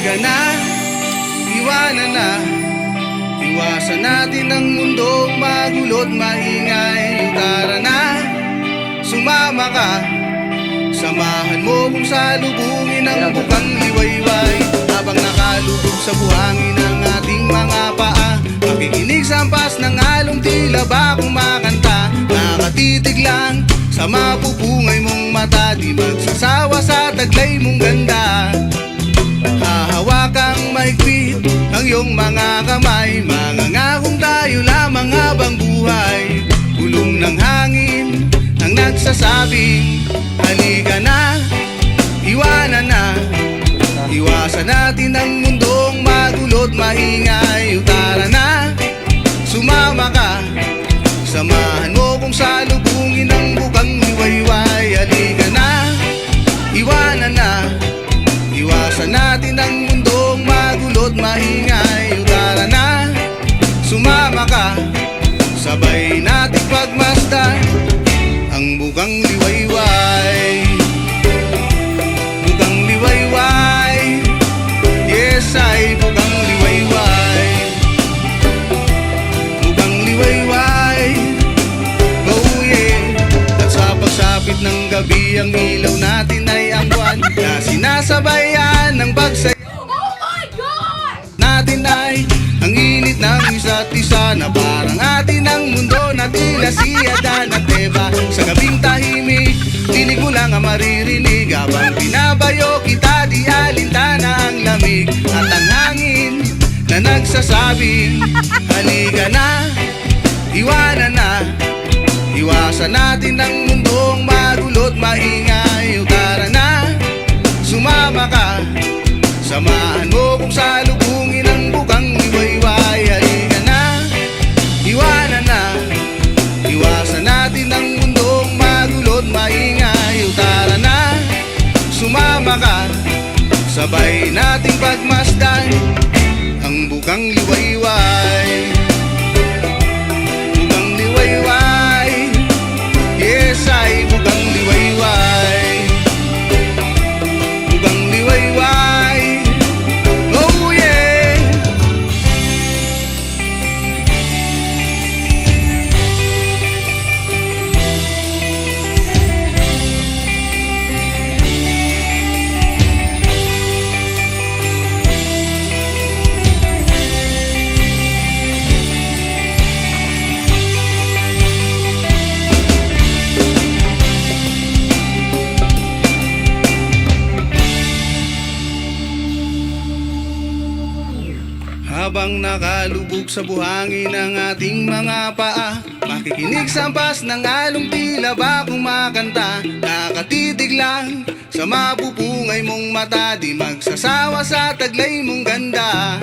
Halika na, iwanan na. Iwasan natin ang mundong magulo't maingay. Tara na, sumama ka. Samahan mo kung salubungin ang bukang liwayway. Habang nakalubog sa buhangin ang ating mga paa, makikinig sa ampas ng along tila ba kumakanta. Nakatitig lang sa mapupungay mong mata, di magsasawa sa taglay mong ganda. Hahawakang mahigpit ang iyong mga kamay, mangangakong tayo lamang habang buhay. Bulong ng hangin ang nagsasabing, halika na, iwanan na. Iwasan natin ang mundong magulo't maingay. Tara na, sumama ka. Samahan mo kung salubungin ang bukang liwayway. Halika na, iwanan na. Iwasan natin ang mundong magulo't maingay. Tara na, sumama ka. Sabay natin pagmasdan ang bukang liwayway. Bukang liwayway, yes ay bukang liwayway. Bukang liwayway, oh yeah. At sa pagsapit ng gabi, ang ilaw natin ay ang buwan na sinasabayan ng pagsayaw. Oh my God! Natin ay ang init ng isa't isa, na parang atin ang mundo na tila si Adan at Eva. Sa gabing tahimik, dinig mo lang ang maririnig. Habang binabayo kita, di alintana ang lamig at ang hangin na nagsasabing, halika na, iwanan na. Iwasan natin ang mundong magulo't maingay. Tara na, sumama ka. Samahan mo kung salubungin ang bukang liwayway. Halika na, iwanan na. Iwasan natin ang mundong magulo't maingay. Tara na, sumama ka. Sabay nating pagmasdan ang bukang liwayway. Bukang liwayway, yes ay bukang liwayway. Bukang liwayway, oh yeah. Habang nakalubog sa buhangin ang ating mga paa, makikinig sa ampas ng along tila ba kumakanta. Nakatitig lang sa mapupungay mong mata, di magsasawa sa taglay mong ganda.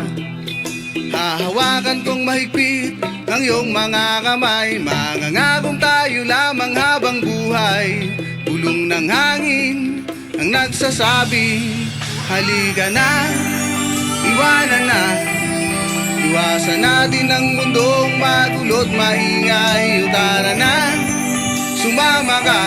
Hahawakan kong mahigpit ang iyong mga kamay, mangangakong tayo lamang habang buhay. Bulong ng hangin ang nagsasabing, halika na, iwanan na. Iwasan natin ang mundong magulo't maingay. Tara na, sumama ka.